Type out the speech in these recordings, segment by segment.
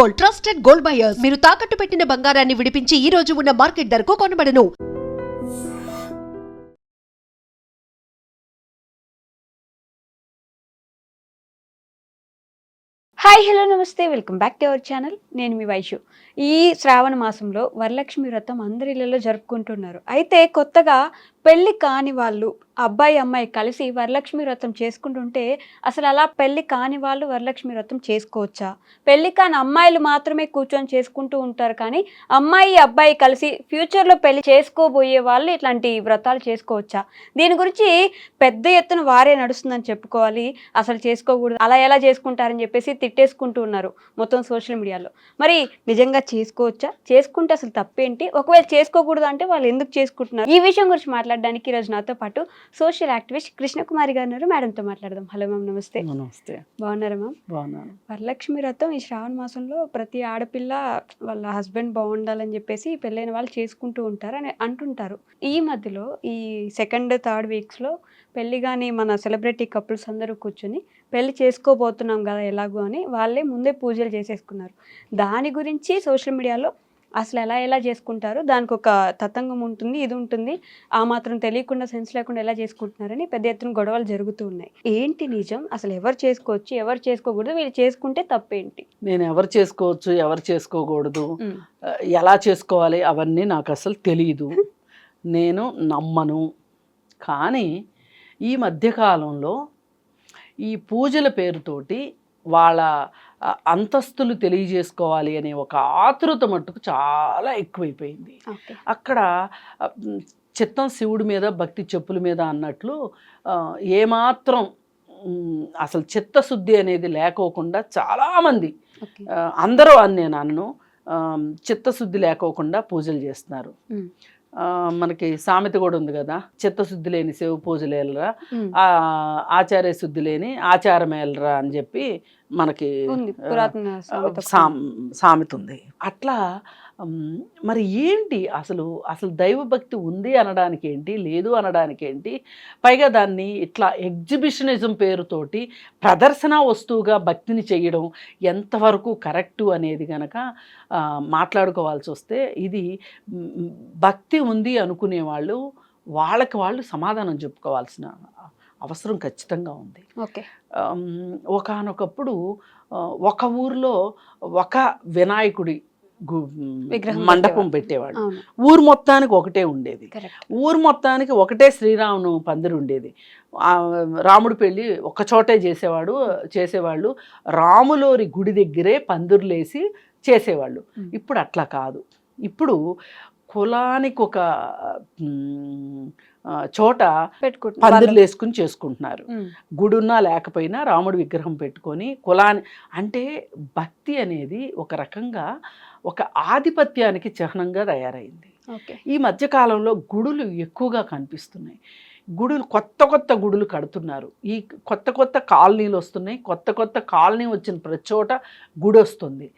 Gold, trusted gold buyers. మీరు తాకట్టు పెట్టిన బంగారాన్ని విడిపించి ఈ రోజు ఉన్న మార్కెట్ ధరకు కొనబడను. హాయ్ హలో నమస్తే welcome back to our channel. నేను మీ వైషు. ఈ శ్రావణ మాసంలో వరలక్ష్మి వ్రతం అందరి ఇళ్లలో జరుపుకుంటున్నారు. అయితే కొత్తగా పెళ్లి కాని వాళ్ళు అబ్బాయి అమ్మాయి కలిసి వరలక్ష్మి వ్రతం చేసుకుంటుంటే అసలు అలా పెళ్లి కాని వాళ్ళు వరలక్ష్మి వ్రతం చేసుకోవచ్చా? పెళ్లి కాని అమ్మాయిలు మాత్రమే కూర్చొని చేసుకుంటూ ఉంటారు, కానీ అమ్మాయి అబ్బాయి కలిసి ఫ్యూచర్లో పెళ్లి చేసుకోబోయే వాళ్ళు ఇట్లాంటి వ్రతాలు చేసుకోవచ్చా? దీని గురించి పెద్ద ఎత్తున వారే నడుస్తుందని చెప్పుకోవాలి. అసలు చేసుకోకూడదు, అలా ఎలా చేసుకుంటారని చెప్పేసి తిట్టేసుకుంటూ ఉన్నారు మొత్తం సోషల్ మీడియాలో. మరి నిజంగా చేసుకోవచ్చా? చేసుకుంటే అసలు తప్పేంటి? ఒకవేళ చేసుకోకూడదు అంటే వాళ్ళు ఎందుకు చేసుకుంటున్నారు? ఈ విషయం గురించి మాట్లాడడానికి ఈరోజు నాతో పాటు సోషల్ యాక్టివిస్ట్ కృష్ణకుమారి గారు ఉన్నారు. మేడంతో మాట్లాడదాం. హలో మ్యామ్, నమస్తే. నమస్తే. బాగున్నారా మ్యామ్? బాగున్నాను. వరలక్ష్మి వ్రతం ఈ శ్రావణ మాసంలో ప్రతి ఆడపిల్ల వాళ్ళ హస్బెండ్ బాగుండాలని చెప్పేసి పెళ్ళైన వాళ్ళు చేసుకుంటూ ఉంటారు అని అంటుంటారు. ఈ మధ్యలో ఈ సెకండ్ థర్డ్ వీక్స్లో పెళ్ళి కానీ మన సెలబ్రిటీ కపుల్స్ అందరూ కూర్చొని పెళ్లి చేసుకోబోతున్నాం కదా ఎలాగో అని వాళ్ళే ముందే పూజలు చేసేసుకున్నారు. దాని గురించి సోషల్ మీడియాలో అసలు ఎలా చేసుకుంటారు, దానికి ఒక తతంగం ఉంటుంది, ఇది ఉంటుంది, ఆ మాత్రం తెలియకుండా సెన్స్ లేకుండా ఎలా చేసుకుంటున్నారని పెద్ద ఎత్తున గొడవలు జరుగుతూ ఉన్నాయి. ఏంటి నిజం? అసలు ఎవరు చేసుకోవచ్చు, ఎవరు చేసుకోకూడదు, వీళ్ళు చేసుకుంటే తప్పేంటి? నేను ఎవరు చేసుకోవచ్చు, ఎవరు చేసుకోకూడదు, ఎలా చేసుకోవాలి అవన్నీ నాకు అసలు తెలియదు, నేను నమ్మను. కానీ ఈ మధ్యకాలంలో ఈ పూజల పేరుతోటి వాళ్ళ అంతస్తులు తెలియజేసుకోవాలి అనే ఒక ఆతృత మట్టుకు చాలా ఎక్కువైపోయింది. అక్కడ చిత్తం శివుడి మీద భక్తి చెప్పుల మీద అన్నట్లు ఏమాత్రం అసలు చిత్తశుద్ధి అనేది లేకోకుండా చాలామంది, అందరూ అని నేను అనను, చిత్తశుద్ధి లేకోకుండా పూజలు చేస్తున్నారు. మనకి సామెత కూడా ఉంది కదా, చిత్తశుద్ధి లేని శివ పూజలు ఏలరా, ఆచార్య శుద్ధి లేని ఆచారం ఏలరా అని చెప్పి మనకి సామెత ఉంది. అట్లా మరి ఏంటి అసలు దైవభక్తి ఉంది అనడానికి ఏంటి, లేదు అనడానికి ఏంటి? పైగా దాన్ని ఇట్లా ఎగ్జిబిషనిజం పేరుతోటి ప్రదర్శన వస్తువుగా భక్తిని చేయడం ఎంతవరకు కరెక్టు అనేది కనుక మాట్లాడుకోవాల్సి వస్తే, ఇది భక్తి ఉంది అనుకునే వాళ్ళకి వాళ్ళు సమాధానం చెప్పుకోవాల్సిన అవసరం ఖచ్చితంగా ఉంది. ఒకానొకప్పుడు ఒక ఊరిలో ఒక వినాయకుడి మండపం పెట్టేవాడు. ఊరు మొత్తానికి ఒకటే ఉండేది, ఊరు మొత్తానికి ఒకటే శ్రీరామును పందిరి ఉండేది. రాముడి పెళ్ళి ఒక చోటే చేసేవాళ్ళు, రాములోరి గుడి దగ్గరే పందిరులేసి చేసేవాళ్ళు. ఇప్పుడు అట్లా కాదు. ఇప్పుడు కులానికి ఒక చోట పందిర్లు వేసుకుని చేసుకుంటున్నారు. గుడున్నా లేకపోయినా రాముడి విగ్రహం పెట్టుకొని అంటే భక్తి అనేది ఒక రకంగా ఒక ఆధిపత్యానికి చిహ్నంగా తయారైంది. ఈ మధ్యకాలంలో గుడులు ఎక్కువగా కనిపిస్తున్నాయి. కొత్త గుడులు కడుతున్నారు. ఈ కొత్త కాలనీలు వస్తున్నాయి. కొత్త కాలనీ వచ్చిన ప్రతి చోట గుడి వస్తుంది.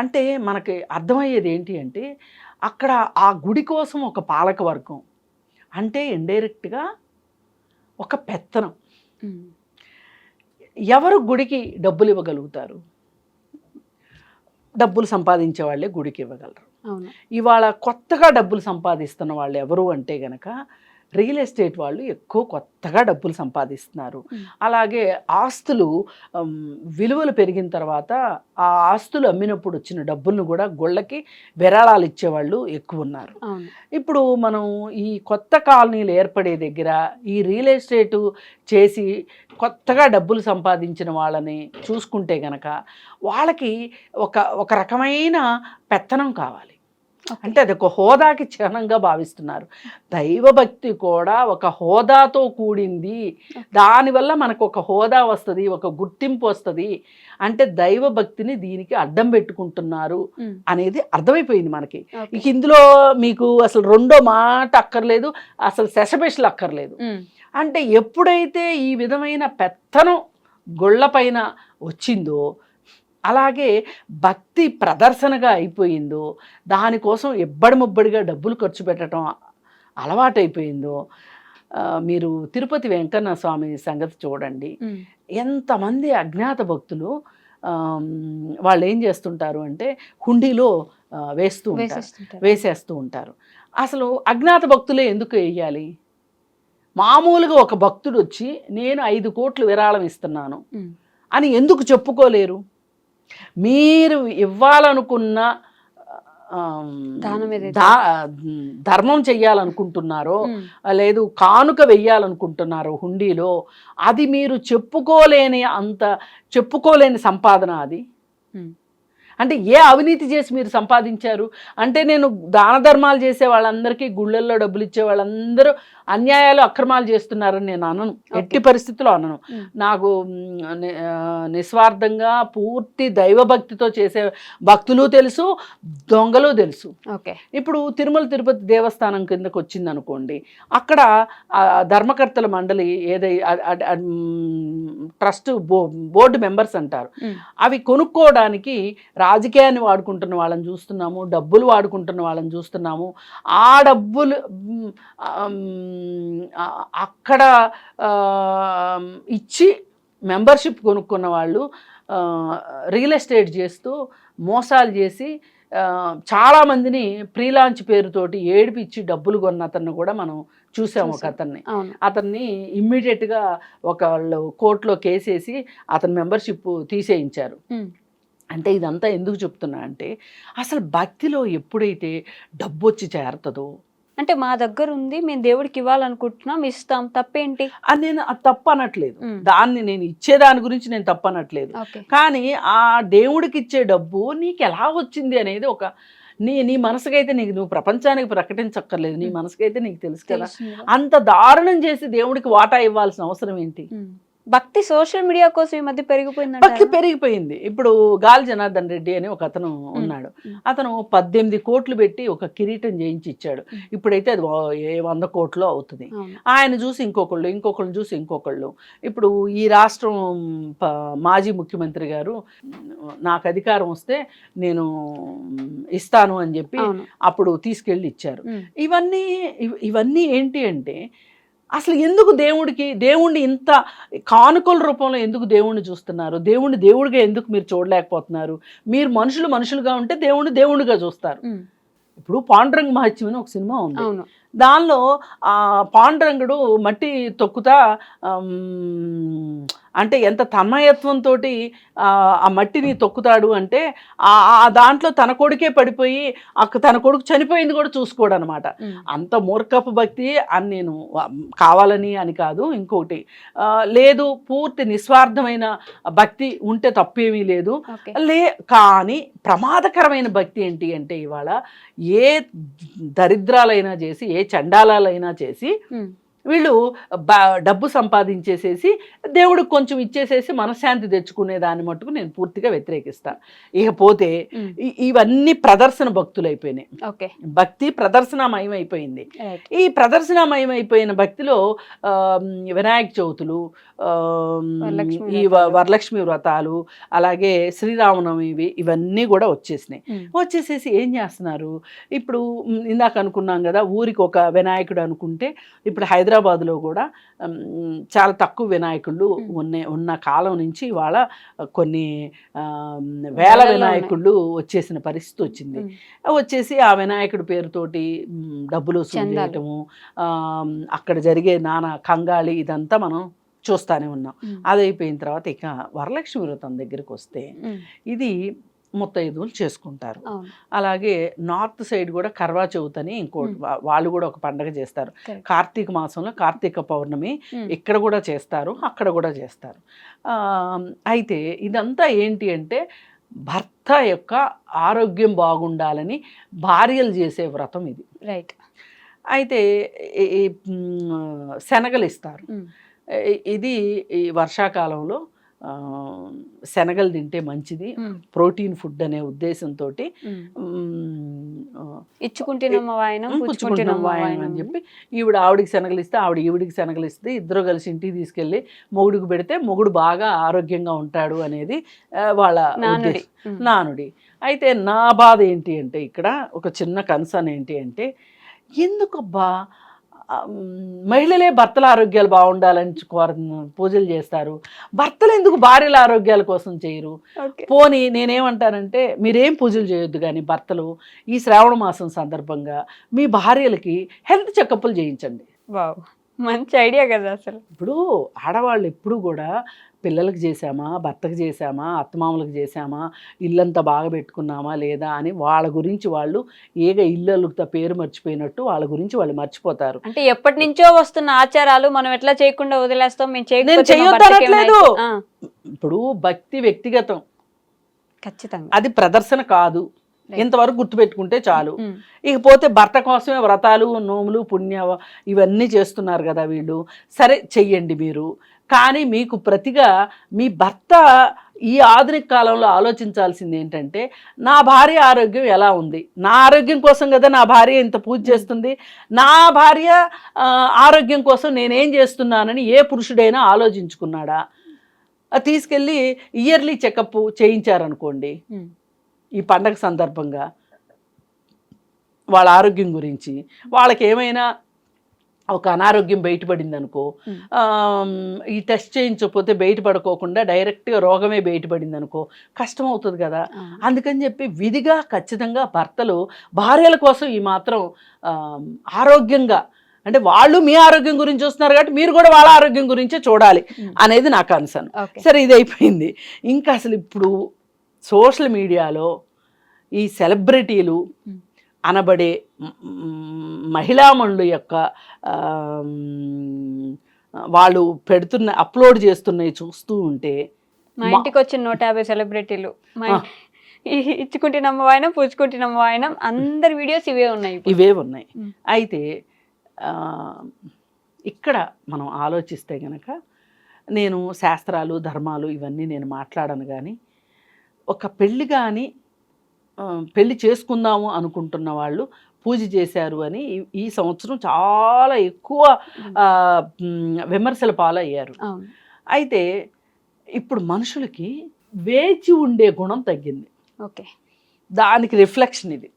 అంటే మనకి అర్థమయ్యేది ఏంటి అంటే, అక్కడ ఆ గుడి కోసం ఒక పాలక వర్గం, అంటే ఇండైరెక్ట్గా ఒక పెత్తనం. ఎవరు గుడికి డబ్బులు ఇవ్వగలుగుతారు? డబ్బులు సంపాదించే వాళ్ళే గుడికి ఇవ్వగలరు. ఇవాళ కొత్తగా డబ్బులు సంపాదిస్తున్న వాళ్ళు ఎవరు అంటే గనక రియల్ ఎస్టేట్ వాళ్ళు ఎక్కువ కొత్తగా డబ్బులు సంపాదిస్తున్నారు. అలాగే ఆస్తులు విలువలు పెరిగిన తర్వాత ఆ ఆస్తులు అమ్మినప్పుడు వచ్చిన డబ్బులను కూడా గుళ్ళకి విరాళాలు ఇచ్చేవాళ్ళు ఎక్కువ ఉన్నారు. ఇప్పుడు మనం ఈ కొత్త కాలనీలు ఏర్పడే దగ్గర ఈ రియల్ ఎస్టేటు చేసి కొత్తగా డబ్బులు సంపాదించిన వాళ్ళని చూసుకుంటే గనక వాళ్ళకి ఒక రకమైన పెత్తనం కావాలి. అంటే అది ఒక హోదాకి చిహ్నంగా భావిస్తున్నారు. దైవభక్తి కూడా ఒక హోదాతో కూడింది. దానివల్ల మనకు ఒక హోదా వస్తుంది, ఒక గుర్తింపు వస్తుంది. అంటే దైవభక్తిని దీనికి అడ్డం పెట్టుకుంటున్నారు అనేది అర్థమైపోయింది మనకి. ఇక ఇందులో మీకు అసలు రెండో మాట అక్కర్లేదు, అసలు శశబెషలు అక్కర్లేదు. అంటే ఎప్పుడైతే ఈ విధమైన పెత్తనం గుళ్ళపైన వచ్చిందో, అలాగే భక్తి ప్రదర్శనగా అయిపోయిందో, దానికోసం ముబ్బడిగా డబ్బులు ఖర్చు పెట్టడం అలవాటైపోయిందో, మీరు తిరుపతి వెంకన్న స్వామి సంగతి చూడండి. ఎంతమంది అజ్ఞాత భక్తులు వాళ్ళు ఏం చేస్తుంటారు అంటే హుండీలో వేసేస్తూ ఉంటారు. అసలు అజ్ఞాత భక్తులే ఎందుకు వేయాలి? మామూలుగా ఒక భక్తుడు వచ్చి నేను 5 కోట్లు విరాళం ఇస్తున్నాను అని ఎందుకు చెప్పుకోలేరు? మీరు ఇవ్వాలనుకున్న ధర్మం చెయ్యాలనుకుంటున్నారో లేదు కానుక వెయ్యాలనుకుంటున్నారో హుండీలో, అది మీరు చెప్పుకోలేని సంపాదన అది. అంటే ఏ అవినీతి చేసి మీరు సంపాదించారు అంటే? నేను దాన ధర్మాలు చేసే వాళ్ళందరికీ, గుళ్ళల్లో డబ్బులు ఇచ్చే వాళ్ళందరూ అన్యాయాలు అక్రమాలు చేస్తున్నారని నేను అనను, ఎట్టి పరిస్థితుల్లో అనను. నాకు నిస్వార్థంగా పూర్తి దైవభక్తితో చేసే భక్తులు తెలుసు, దొంగలు తెలుసు. ఇప్పుడు తిరుమల తిరుపతి దేవస్థానం కిందకు వచ్చింది అనుకోండి, అక్కడ ధర్మకర్తల మండలి ట్రస్ట్ బోర్డు మెంబర్స్ అంటారు, అవి కొనుక్కోవడానికి రాజకీయాన్ని వాడుకుంటున్న వాళ్ళని చూస్తున్నాము, డబ్బులు వాడుకుంటున్న వాళ్ళని చూస్తున్నాము. ఆ డబ్బులు అక్కడ ఇచ్చి మెంబర్షిప్ కొనుక్కున్న వాళ్ళు రియల్ ఎస్టేట్ చేస్తూ మోసాలు చేసి చాలామందిని ప్రీలాంచ్ పేరుతోటి ఏడిపిచ్చి డబ్బులు కొన్న అతన్ని కూడా మనం చూసాము. ఒక అతన్ని ఇమ్మీడియట్గా వాళ్ళు కోర్టులో కేసేసి అతని మెంబర్షిప్ తీసేయించారు. అంటే ఇదంతా ఎందుకు చెప్తున్నా అంటే, అసలు భక్తిలో ఎప్పుడైతే డబ్బు వచ్చి చేరుతుందో, అంటే మా దగ్గర ఉంది, మేము దేవుడికి ఇవ్వాలనుకుంటున్నాం, ఇస్తాం, తప్పేంటి అని నేను తప్పు అనట్లేదు. దాన్ని నేను ఇచ్చేదాని గురించి నేను తప్పు అనట్లేదు. కానీ ఆ దేవుడికి ఇచ్చే డబ్బు నీకు ఎలా వచ్చింది అనేది ఒక నీ మనసుకైతే నువ్వు ప్రపంచానికి ప్రకటించక్కర్లేదు, నీ మనసుకైతే నీకు తెలుసు కదా. అంత దారుణం చేసి దేవుడికి వాటా ఇవ్వాల్సిన అవసరం ఏంటి? భక్తి సోషల్ మీడియా కోసం ఈ మధ్య పెరిగిపోయింది. భక్తి పెరిగిపోయింది. ఇప్పుడు గాలి జనార్దన్ రెడ్డి అని ఒక అతను ఉన్నాడు. అతను 18 కోట్లు పెట్టి ఒక కిరీటం చేయించి ఇచ్చాడు. ఇప్పుడైతే అది 100 కోట్లు అవుతుంది. ఆయన చూసి ఇంకొకళ్ళు చూసి ఇంకొకళ్ళు. ఇప్పుడు ఈ రాష్ట్రం మాజీ ముఖ్యమంత్రి గారు నాకు అధికారం వస్తే నేను ఇస్తాను అని చెప్పి అప్పుడు తీసుకెళ్ళి ఇచ్చారు. ఇవన్నీ ఏంటి అంటే, అసలు ఎందుకు దేవుణ్ణి ఇంత కానుకల రూపంలో ఎందుకు దేవుణ్ణి చూస్తున్నారు? దేవుడిగా ఎందుకు మీరు చూడలేకపోతున్నారు? మీరు మనుషులుగా ఉంటే దేవుడిగా చూస్తారు. ఇప్పుడు పాండురంగ మహత్యం అని ఒక సినిమా ఉంది. దానిలో పాండురంగుడు మట్టి తొక్కుతా అంటే ఎంత తన్మయత్వంతో ఆ మట్టిని తొక్కుతాడు అంటే, దాంట్లో తన కొడుకే పడిపోయి తన కొడుకు చనిపోయింది కూడా చూసుకోడు అనమాట. అంత మూర్ఖపు భక్తి అని నేను కావాలని అని కాదు, ఇంకోటి లేదు, పూర్తి నిస్వార్థమైన భక్తి ఉంటే తప్పేమీ లేదు. కానీ ప్రమాదకరమైన భక్తి ఏంటి అంటే, ఇవాళ ఏ దరిద్రాలైనా చేసి, ఏ చండాలాలైనా చేసి వీళ్ళు డబ్బు సంపాదించేసేసి దేవుడికి కొంచెం ఇచ్చేసేసి మనశ్శాంతి తెచ్చుకునే దాన్ని మట్టుకు నేను పూర్తిగా వ్యతిరేకిస్తాను. ఇకపోతే ఇవన్నీ ప్రదర్శన భక్తులు అయిపోయినాయి. భక్తి ప్రదర్శనమయం అయిపోయింది. ఈ ప్రదర్శనమయం అయిపోయిన భక్తిలో వినాయక చవితులు, ఈ వరలక్ష్మి వ్రతాలు, అలాగే శ్రీరామనవమి, ఇవన్నీ కూడా వచ్చేసేసి ఏం చేస్తున్నారు? ఇప్పుడు ఇందాక అనుకున్నాం కదా, ఊరికి ఒక వినాయకుడు అనుకుంటే, ఇప్పుడు హైదరాబాద్లో కూడా చాలా తక్కువ వినాయకుళ్ళు ఉన్న కాలం నుంచి ఇవాళ కొన్ని వేల వినాయకుళ్ళు వచ్చేసిన పరిస్థితి వచ్చింది. వచ్చేసి ఆ వినాయకుడి పేరుతోటి డబ్బులు వసూలు చేయటము, అక్కడ జరిగే నానా కంగాళి, ఇదంతా మనం చూస్తూనే ఉన్నాం. అది అయిపోయిన తర్వాత ఇక వరలక్ష్మి వ్రతం దగ్గరికి వస్తే, ఇది ముత్తైదువులు చేసుకుంటారు. అలాగే నార్త్ సైడ్ కూడా కర్వా చౌత్ అని ఇంకోటి, వాళ్ళు కూడా ఒక పండగ చేస్తారు. కార్తీక మాసంలో కార్తీక పౌర్ణమి ఇక్కడ కూడా చేస్తారు, అక్కడ కూడా చేస్తారు. అయితే ఇదంతా ఏంటి అంటే, భర్త యొక్క ఆరోగ్యం బాగుండాలని భార్యలు చేసే వ్రతం ఇది. రైట్. అయితే శనగలు ఇస్తారు. ఇది ఈ వర్షాకాలంలో శనగలు తింటే మంచిది, ప్రోటీన్ ఫుడ్ అనే ఉద్దేశంతో ఇచ్చుకుంటున్నాం అని చెప్పి ఆవిడికి శనగలు ఇస్తే, ఈవిడికి శనగలు ఇస్తే, ఇద్దరు కలిసి ఇంటికి తీసుకెళ్ళి మొగుడికి పెడితే మొగుడు బాగా ఆరోగ్యంగా ఉంటాడు అనేది వాళ్ళ నానుడి. అయితే నా బాధ ఏంటి అంటే, ఇక్కడ ఒక చిన్న కన్సర్న్ ఏంటి అంటే, ఎందుకబ్బా మహిళలే భర్తల ఆరోగ్యాలు బాగుండాలని పూజలు చేస్తారు, భర్తలు ఎందుకు భార్యల ఆరోగ్యాల కోసం చేయరు? ఓకే. పోనీ నేనేమంటానంటే మీరేం పూజలు చేయొద్దు కానీ భర్తలు ఈ శ్రావణ మాసం సందర్భంగా మీ భార్యలకి హెల్త్ చెకప్లు చేయించండి. వావ్, మంచి ఐడియా కదా అసలు. ఇప్పుడు ఆడవాళ్ళు ఎప్పుడు కూడా పిల్లలకు చేసామా, భర్తకు చేసామా, అత్తమామలకు చేసామా, ఇల్లంతా బాగా పెట్టుకున్నామా లేదా అని వాళ్ళ గురించి వాళ్ళు ఇల్లు పేరు మర్చిపోయినట్టు వాళ్ళ గురించి వాళ్ళు మర్చిపోతారు. అంటే ఎప్పటి నుంచో వస్తున్న ఆచారాలు మనం ఎట్లా చేయకుండా వదిలేస్తాం, మేము నేను చేయొద్దనట్లేదు. ఇప్పుడు భక్తి వ్యక్తిగతం, ఖచ్చితంగా అది ప్రదర్శన కాదు, ఇంతవరకు గుర్తుపెట్టుకుంటే చాలు. ఇకపోతే భర్త కోసమే వ్రతాలు, నోములు, పుణ్య ఇవన్నీ చేస్తున్నారు కదా వీళ్ళు, సరే చెయ్యండి మీరు. కానీ మీకు ప్రతిగా మీ భర్త ఈ ఆధునిక కాలంలో ఆలోచించాల్సింది ఏంటంటే నా భార్య ఆరోగ్యం ఎలా ఉంది, నా ఆరోగ్యం కోసం కదా నా భార్య ఇంత పూజ చేస్తుంది, నా భార్య ఆరోగ్యం కోసం నేనేం చేస్తున్నానని ఏ పురుషుడైనా ఆలోచించుకున్నాడా? తీసుకెళ్ళి ఇయర్లీ చెకప్ చేయించారనుకోండి ఈ పండగ సందర్భంగా వాళ్ళ ఆరోగ్యం గురించి, వాళ్ళకి ఏమైనా ఒక అనారోగ్యం బయటపడింది అనుకో, ఈ టెస్ట్ చేయించకపోతే బయటపడుకోకుండా డైరెక్ట్గా రోగమే బయటపడింది అనుకో, కష్టం అవుతుంది కదా. అందుకని చెప్పి విధిగా ఖచ్చితంగా భర్తలు భార్యల కోసం ఈ మాత్రం ఆరోగ్యంగా, అంటే వాళ్ళు మీ ఆరోగ్యం గురించి చూస్తున్నారు కాబట్టి మీరు కూడా వాళ్ళ ఆరోగ్యం గురించే చూడాలి అనేది నా కన్సర్న్. సరే, ఇది అయిపోయింది. ఇంకా అసలు ఇప్పుడు సోషల్ మీడియాలో ఈ సెలబ్రిటీలు అనబడే మహిళామణుల యొక్క వాళ్ళు అప్లోడ్ చేస్తున్నవి చూస్తూ ఉంటే, మా ఇంటికి వచ్చిన 150 సెలబ్రిటీలు ఇచ్చుకుంటున్నాము వాయనం, పూచుకుంటున్నాము వాయనం, అందరి వీడియోస్ ఇవే ఉన్నాయి. అయితే ఇక్కడ మనం ఆలోచిస్తే గనక, నేను శాస్త్రాలు, ధర్మాలు ఇవన్నీ నేను మాట్లాడను, కానీ ఒక పెళ్ళి కానీ పెళ్ళి చేసుకుందాము అనుకుంటున్న వాళ్ళు పూజ చేశారు అని ఈ సంవత్సరం చాలా ఎక్కువ విమర్శల పాలయ్యారు. అయితే ఇప్పుడు మనుషులకి వేచి ఉండే గుణం తగ్గింది. ఓకే, దానికి రిఫ్లెక్షన్ ఇది.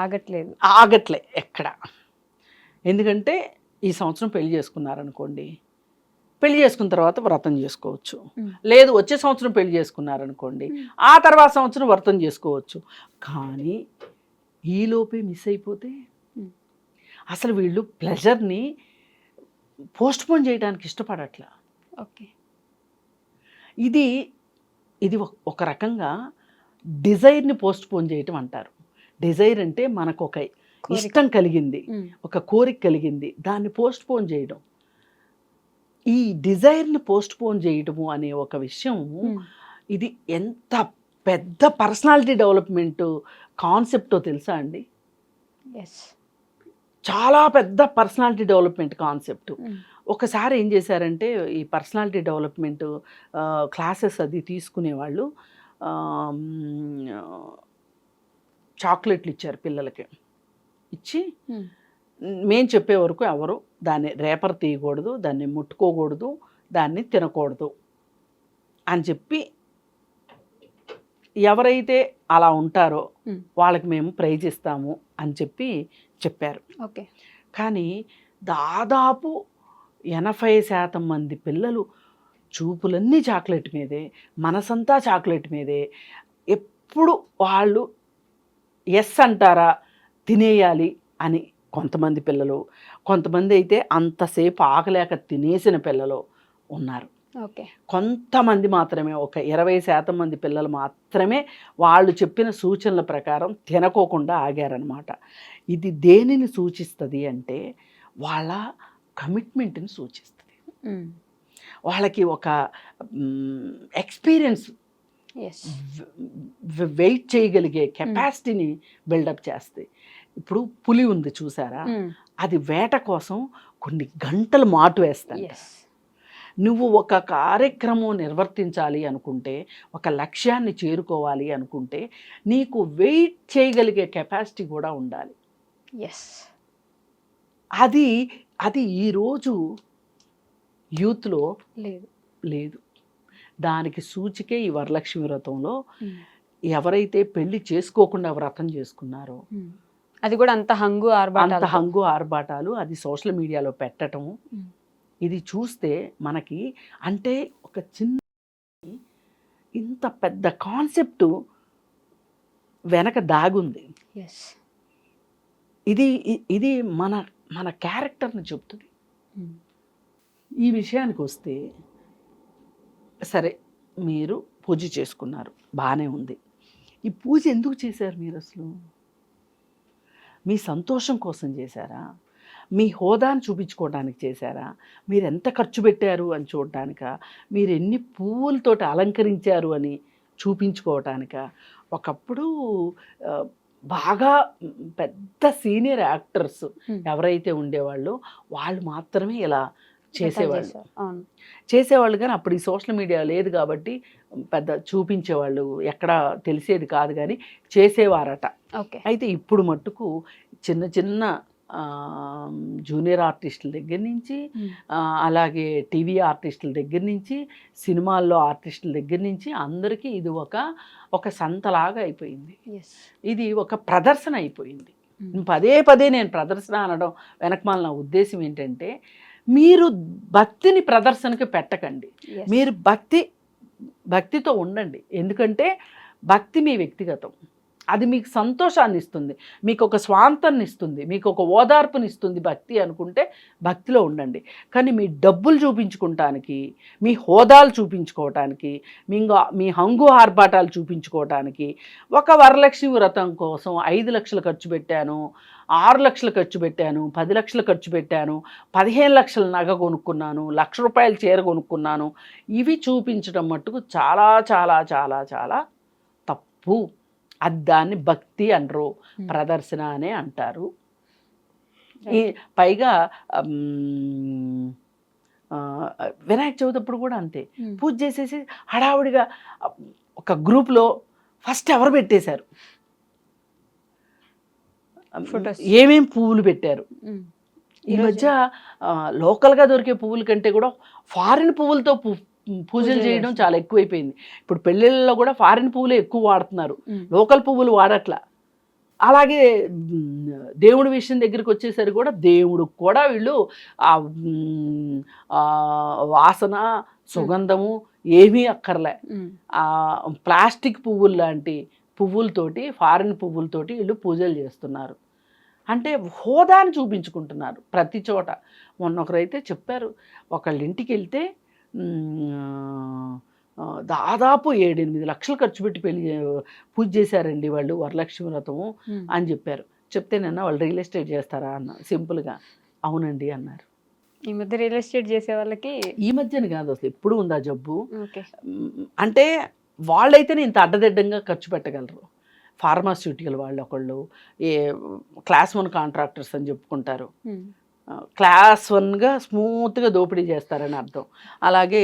ఆగట్లే ఎక్కడ. ఎందుకంటే ఈ సంవత్సరం పెళ్లి చేసుకున్నారనుకోండి, పెళ్లి చేసుకున్న తర్వాత వ్రతం చేసుకోవచ్చు, లేదు వచ్చే సంవత్సరం పెళ్లి చేసుకున్నారనుకోండి ఆ తర్వాత సంవత్సరం వ్రతం చేసుకోవచ్చు. కానీ ఈలోపే మిస్ అయిపోతే అసలు వీళ్ళు ప్లెజర్ని పోస్ట్పోన్ చేయడానికి ఇష్టపడట్లా. ఓకే, ఇది ఒక రకంగా డిజైర్ని పోస్ట్పోన్ చేయటం అంటారు. డిజైర్ అంటే మనకు ఒక ఇష్టం కలిగింది, ఒక కోరిక కలిగింది, దాన్ని పోస్ట్పోన్ చేయడం. ఈ డిజైర్ని పోస్ట్పోన్ చేయడము అనే ఒక విషయం, ఇది ఎంత పెద్ద పర్సనాలిటీ డెవలప్మెంట్ కాన్సెప్టో తెలుసా అండి? చాలా పెద్ద పర్సనాలిటీ డెవలప్మెంట్ కాన్సెప్ట్. ఒకసారి ఏం చేశారంటే, ఈ పర్సనాలిటీ డెవలప్మెంట్ క్లాసెస్ అది తీసుకునేవాళ్ళు చాక్లెట్లు ఇచ్చారు పిల్లలకి. ఇచ్చి మేము చెప్పే వరకు ఎవరు దాన్ని రేపర్ తీయకూడదు, దాన్ని ముట్టుకోకూడదు, దాన్ని తినకూడదు అని చెప్పి, ఎవరైతే అలా ఉంటారో వాళ్ళకి మేము ప్రైజ్ ఇస్తాము అని చెప్పారు. ఓకే, కానీ దాదాపు 80% మంది పిల్లలు చూపులన్నీ చాక్లెట్ మీదే, మనసంతా చాక్లెట్ మీదే. ఎప్పుడు వాళ్ళు ఎస్ అంటారా తినేయాలి అని కొంతమంది పిల్లలు, కొంతమంది అయితే అంతసేపు ఆకలేక తినేసిన పిల్లలు ఉన్నారు. కొంతమంది మాత్రమే, ఒక 20% మంది పిల్లలు మాత్రమే వాళ్ళు చెప్పిన సూచనల ప్రకారం తినకోకుండా ఆగారనమాట. ఇది దేనిని సూచిస్తుంది అంటే వాళ్ళ కమిట్మెంట్ని సూచిస్తుంది. వాళ్ళకి ఒక ఎక్స్పీరియన్స్, వెయిట్ చేయగలిగే కెపాసిటీని బిల్డప్ చేస్తాయి. ఇప్పుడు పులి ఉంది చూసారా, అది వేట కోసం కొన్ని గంటలు మాటు వేస్తాయి. నువ్వు ఒక కార్యక్రమం నిర్వర్తించాలి అనుకుంటే, ఒక లక్ష్యాన్ని చేరుకోవాలి అనుకుంటే నీకు వెయిట్ చేయగలిగే కెపాసిటీ కూడా ఉండాలి. అది ఈరోజు యూత్లో లేదు. దానికి సూచికే ఈ వరలక్ష్మి వ్రతంలో ఎవరైతే పెళ్లి చేసుకోకుండా వ్రతం చేసుకున్నారో అది కూడా అంత హంగు అంత ఆర్భాటాలు. హంగు ఆర్భాటాలు అది సోషల్ మీడియాలో పెట్టడం. ఇది చూస్తే మనకి అంటే ఒక చిన్న ఇంత పెద్ద కాన్సెప్ట్ వెనక దాగుంది. ఎస్. ఇది మన మన క్యారెక్టర్ని చెప్తుంది. ఈ విషయానికి వస్తే సరే, మీరు పూజ చేసుకున్నారు, బాగానే ఉంది. ఈ పూజ ఎందుకు చేశారు మీరు అసలు? మీ సంతోషం కోసం చేశారా? మీ హోదాను చూపించుకోవడానికి చేశారా? మీరు ఎంత ఖర్చు పెట్టారు అని చూడటానికా? మీరు ఎన్ని పువ్వులతోటి అలంకరించారు అని చూపించుకోవటానికా? ఒకప్పుడు బాగా పెద్ద సీనియర్ యాక్టర్స్ ఎవరైతే ఉండేవాళ్ళో వాళ్ళు మాత్రమే ఇలా చేసేవాళ్ళు కానీ అప్పుడు ఈ సోషల్ మీడియా లేదు కాబట్టి పెద్ద చూపించేవాళ్ళు ఎక్కడ తెలిసేది కాదు, కానీ చేసేవారట. అయితే ఇప్పుడు మట్టుకు చిన్న చిన్న జూనియర్ ఆర్టిస్టుల దగ్గర నుంచి, అలాగే టీవీ ఆర్టిస్టుల దగ్గర నుంచి, సినిమాల్లో ఆర్టిస్టుల దగ్గర నుంచి అందరికీ ఇది ఒక సంతలాగా అయిపోయింది. ఇది ఒక ప్రదర్శన అయిపోయింది. పదే పదే నేను ప్రదర్శన అనడం వెనకమాల నా ఉద్దేశం ఏంటంటే, మీరు భక్తిని ప్రదర్శనకి పెట్టకండి. మీరు భక్తితో ఉండండి. ఎందుకంటే భక్తి మీ వ్యక్తిగతం. అది మీకు సంతోషాన్ని ఇస్తుంది, మీకు ఒక స్వాంతాన్ని ఇస్తుంది, మీకు ఒక ఓదార్పుని ఇస్తుంది భక్తి అనుకుంటే భక్తిలో ఉండండి. కానీ మీ డబ్బులు చూపించుకోవటానికి, మీ హోదాలు చూపించుకోవటానికి, మీ హంగు ఆర్భాటాలు చూపించుకోవటానికి, ఒక వరలక్ష్మి వ్రతం కోసం 5 లక్షలు ఖర్చు పెట్టాను, 6 లక్షలు ఖర్చు పెట్టాను, 10 లక్షలు ఖర్చు పెట్టాను, 15 లక్షల నగ కొనుక్కున్నాను, ₹1,00,000 చీర కొనుక్కున్నాను, ఇవి చూపించడం మట్టుకు చాలా చాలా చాలా చాలా తప్పు. అది దాన్ని భక్తి అనరు, ప్రదర్శన అనే అంటారు. పైగా వినాయక చవితి అప్పుడు కూడా అంతే, పూజ చేసేసి హడావుడిగా ఒక గ్రూప్లో ఫస్ట్ ఎవరు పెట్టేశారు, ఏమేం పువ్వులు పెట్టారు. ఈ మధ్య లోకల్గా దొరికే పువ్వుల కంటే కూడా ఫారిన్ పువ్వులతో పూజలు చేయడం చాలా ఎక్కువైపోయింది. ఇప్పుడు పెళ్ళిళ్ళలో కూడా ఫారిన్ పువ్వులే ఎక్కువ వాడుతున్నారు, లోకల్ పువ్వులు వాడట్లా. అలాగే దేవుడి విషయం దగ్గరికి వచ్చేసరికి కూడా దేవుడికి కూడా వీళ్ళు వాసన సుగంధము ఏమీ అక్కర్లే, ప్లాస్టిక్ పువ్వులు లాంటి పువ్వులతోటి, ఫారిన్ పువ్వులతోటి వీళ్ళు పూజలు చేస్తున్నారు. అంటే హోదాని చూపించుకుంటున్నారు ప్రతి చోట. మొన్న ఒకరైతే చెప్పారు, ఒకళ్ళ ఇంటికి వెళ్తే దాదాపు 7-8 లక్షలు ఖర్చు పెట్టి పూజ చేశారండి వాళ్ళు, వరలక్ష్మి వ్రతము అని చెప్పారు. చెప్తే నిన్న వాళ్ళు రియల్ ఎస్టేట్ చేస్తారా అన్న, సింపుల్గా అవునండి అన్నారు. ఈ మధ్య రియల్ ఎస్టేట్ చేసే వాళ్ళకి, ఈ మధ్యన కాదు అసలు ఎప్పుడు ఉందా జబ్బు. అంటే వాళ్ళైతేనే ఇంత అడ్డదిడ్డంగా ఖర్చు పెట్టగలరు. ఫార్మాస్యూటికల్ వాళ్ళు ఒకళ్ళు క్లాస్ 1 కాంట్రాక్టర్స్ అని చెప్పుకుంటారు, క్లాస్ 1గా స్మూత్గా దోపిడీ చేస్తారని అర్థం. అలాగే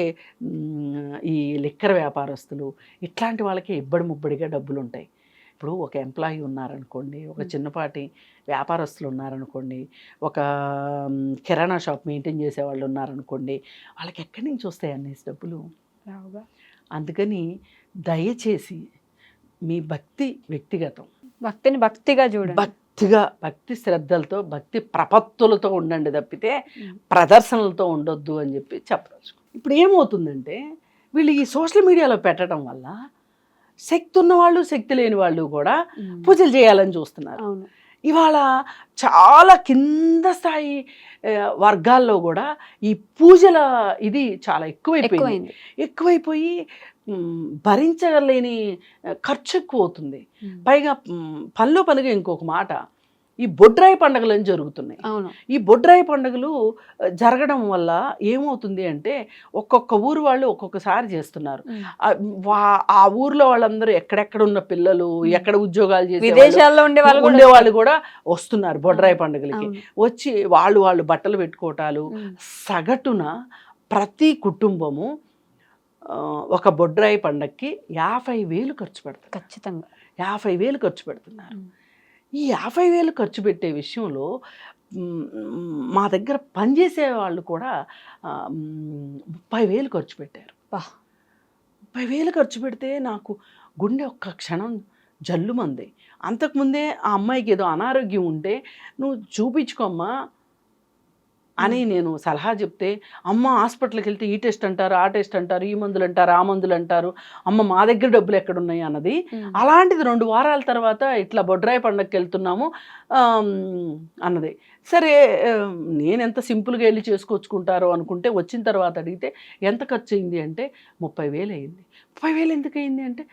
ఈ లిక్కర్ వ్యాపారస్తులు, ఇట్లాంటి వాళ్ళకి ఇబ్బడి ముబ్బడిగా డబ్బులు ఉంటాయి. ఇప్పుడు ఒక ఎంప్లాయీ ఉన్నారనుకోండి, ఒక చిన్నపాటి వ్యాపారస్తులు ఉన్నారనుకోండి, ఒక కిరాణా షాప్ మెయింటైన్ చేసే వాళ్ళు ఉన్నారనుకోండి, వాళ్ళకి ఎక్కడి నుంచి వస్తాయి అన్ని డబ్బులు? అందుకని దయచేసి మీ భక్తి వ్యక్తిగతం, భక్తిని భక్తిగా చూడండి, భక్తి శ్రద్ధలతో, భక్తి ప్రపత్తులతో ఉండండి తప్పితే ప్రదర్శనలతో ఉండొద్దు అని చెప్పి చెప్పదలుచుకో. ఇప్పుడు ఏమవుతుందంటే, వీళ్ళు ఈ సోషల్ మీడియాలో పెట్టడం వల్ల శక్తి ఉన్నవాళ్ళు శక్తి లేని వాళ్ళు కూడా పూజలు చేయాలని చూస్తున్నారు. ఇవాళ చాలా కింద స్థాయి వర్గాల్లో కూడా ఈ పూజల ఇది చాలా ఎక్కువైపోయి భరించలేని ఖర్చు ఎక్కువ అవుతుంది. పైగా పనిగా ఇంకొక మాట, ఈ బొడ్రాయి పండుగలు అని జరుగుతున్నాయి. ఈ బొడ్రాయి పండుగలు జరగడం వల్ల ఏమవుతుంది అంటే, ఒక్కొక్క ఊరు వాళ్ళు ఒక్కొక్కసారి చేస్తున్నారు. ఆ ఊర్లో వాళ్ళందరూ ఎక్కడెక్కడ ఉన్న పిల్లలు, ఎక్కడ ఉద్యోగాలు చేసే విదేశాల్లో ఉండే వాళ్ళు కూడా వస్తున్నారు బొడ్రాయి పండుగలకి. వచ్చి వాళ్ళు బట్టలు పెట్టుకోవటాలు. సగటున ప్రతి కుటుంబము ఒక బొడ్రాయి పండగకి 50,000 ఖర్చు పెడతారు. ఖచ్చితంగా 50,000 ఖర్చు పెడుతున్నారు. ఈ 50,000 ఖర్చు పెట్టే విషయంలో మా దగ్గర పనిచేసే వాళ్ళు కూడా 30,000 ఖర్చు పెట్టారు. 30,000 ఖర్చు పెడితే నాకు గుండె ఒక్క క్షణం జల్లుమంది. అంతకుముందే ఆ అమ్మాయికి ఏదో అనారోగ్యం ఉంటే నువ్వు చూపించుకోమ్మా అని నేను సలహా చెప్తే, అమ్మ హాస్పిటల్కి వెళ్తే ఈ టెస్ట్ అంటారు, ఆ టెస్ట్ అంటారు, ఈ మందులు అంటారు, ఆ మందులు అంటారు, అమ్మ మా దగ్గర డబ్బులు ఎక్కడున్నాయి అన్నది. అలాంటిది 2 వారాల తర్వాత ఇట్లా బొడ్రాయి పండగకి వెళ్తున్నాము అన్నది. సరే నేను ఎంత సింపుల్గా వెళ్ళి చేసుకొచ్చుకుంటారో అనుకుంటే, వచ్చిన తర్వాత అడిగితే ఎంత ఖర్చు అయింది అంటే 30,000 అయింది. 30,000 ఎందుకు అయింది అంటే,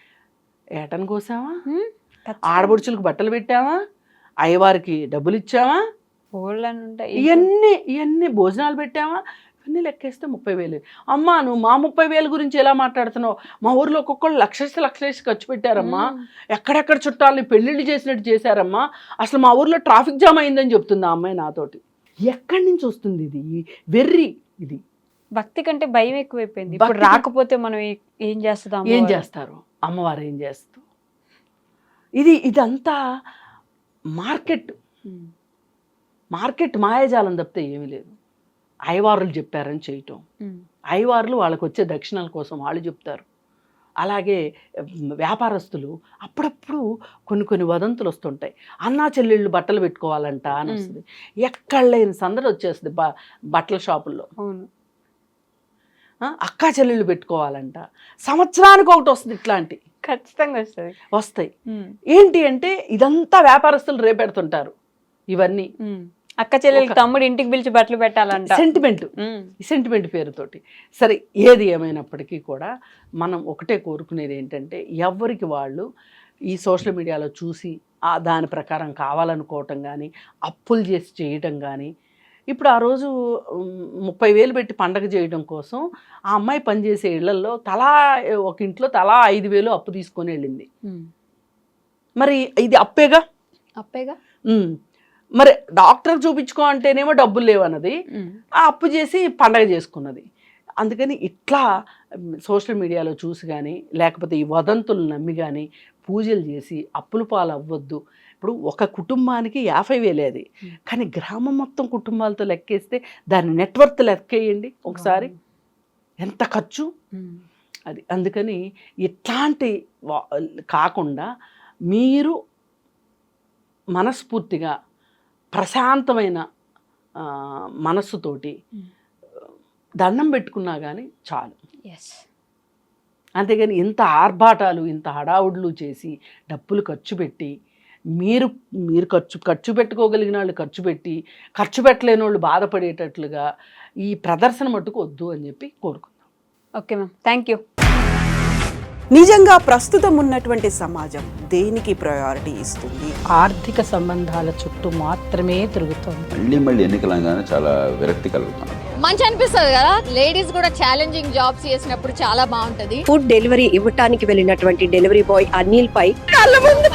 ఏటను కోసామా, ఆడబడుచులకు బట్టలు పెట్టామా, అయ్యవారికి డబ్బులు ఇచ్చామా, ఇవన్నీ భోజనాలు పెట్టామా, ఇవన్నీ లెక్కేస్తే 30,000. అమ్మా నువ్వు మా 30,000 గురించి ఎలా మాట్లాడుతున్నావు? మా ఊర్లో ఒక్కొక్కళ్ళు లక్షలేసి ఖర్చు పెట్టారమ్మా, ఎక్కడెక్కడ చుట్టాలని పెళ్ళిళ్ళు చేసినట్టు చేశారమ్మా, అసలు మా ఊర్లో ట్రాఫిక్ జామ్ అయిందని చెప్తుంది ఆ అమ్మాయి నాతోటి. ఎక్కడి నుంచి వస్తుంది ఇది వెర్రి? ఇది భక్తి కంటే భయం ఎక్కువైపోయింది. ఇప్పుడు రాకపోతే మనం ఏం చేస్తారు, అమ్మవారు ఏం చేస్తూ, ఇదంతా మార్కెట్ మాయాజాలం తప్పితే ఏమీ లేదు. అయ్యవారులు చెప్పారని చేయటం, అయ్యవారులు వాళ్ళకు వచ్చే దక్షిణాల కోసం వాళ్ళు చెప్తారు. అలాగే వ్యాపారస్తులు అప్పుడప్పుడు కొన్ని వదంతులు వస్తుంటాయి. అన్నా చెల్లెళ్ళు బట్టలు పెట్టుకోవాలంట అని వస్తుంది. ఎక్కడ లేని సందడి వచ్చేస్తుంది బట్టల షాపుల్లో. అక్కా చెల్లెళ్ళు పెట్టుకోవాలంట, సంవత్సరానికి ఒకటి వస్తుంది. ఇట్లాంటి ఖచ్చితంగా వస్తాయి. ఏంటి అంటే ఇదంతా వ్యాపారస్తులు రేపెడుతుంటారు. ఇవన్నీ అక్క చెల్లెలకి తమ్ముడు ఇంటికి పిలిచి బట్టలు పెట్టాలంట, సెంటిమెంట్ పేరుతోటి. సరే, ఏది ఏమైనప్పటికీ కూడా మనం ఒకటే కోరుకునేది ఏంటంటే, ఎవరికి వాళ్ళు ఈ సోషల్ మీడియాలో చూసి దాని ప్రకారం కావాలనుకోవటం కానీ, అప్పులు చేసి చేయటం కానీ. ఇప్పుడు ఆ రోజు 30,000 పెట్టి పండగ చేయడం కోసం ఆ అమ్మాయి పనిచేసే ఇళ్లలో ఒక ఇంట్లో తలా 5,000 అప్పు తీసుకొని వెళ్ళింది. మరి ఇది అప్పేగా. మరి డాక్టర్ చూపించుకో అంటేనేమో డబ్బులు లేవన్నది, ఆ అప్పు చేసి పండగ చేసుకున్నది. అందుకని ఇట్లా సోషల్ మీడియాలో చూసి కానీ, లేకపోతే ఈ వదంతులు నమ్మి కానీ పూజలు చేసి అప్పుల పాలు అవ్వద్దు. ఇప్పుడు ఒక కుటుంబానికి 50,000 అది, కానీ గ్రామం మొత్తం కుటుంబాలతో లెక్కేస్తే దాని నెట్వర్త్ లెక్కేయండి ఒకసారి, ఎంత ఖర్చు అది. అందుకని ఇట్లాంటి కాకుండా మీరు మనస్ఫూర్తిగా ప్రశాంతమైన మనస్సుతోటి దండం పెట్టుకున్నా కానీ చాలు. అంతేగాని ఇంత ఆర్భాటాలు, ఇంత హడావుడులు చేసి డబ్బులు ఖర్చు పెట్టి మీరు ఖర్చు పెట్టుకోగలిగిన వాళ్ళు ఖర్చు పెట్టి, ఖర్చు పెట్టలేని వాళ్ళు బాధపడేటట్లుగా ఈ ప్రదర్శన మట్టుకు వద్దు అని చెప్పి కోరుకుందాం. Okay ma'am, thank you. నిజంగా ప్రస్తుతం ఉన్నటువంటి సమాజం దేనికి ప్రయారిటీ ఇస్తుంది? ఆర్థిక సంబంధాల చుట్టూ మాత్రమే తిరుగుతుంది. మళ్ళీ ఎన్నికలంగానే చాలా విరక్తి కలుగుతాం. మంచి అనిపిస్తుంది కదా, లేడీస్ కూడా ఛాలెంజింగ్ జాబ్స్ చేసినప్పుడు చాలా బాగుంటది. ఫుడ్ డెలివరీ ఇవ్వటానికి వెళ్ళినటువంటి డెలివరీ బాయ్ అనిల్ పై కళ్ళ ముందు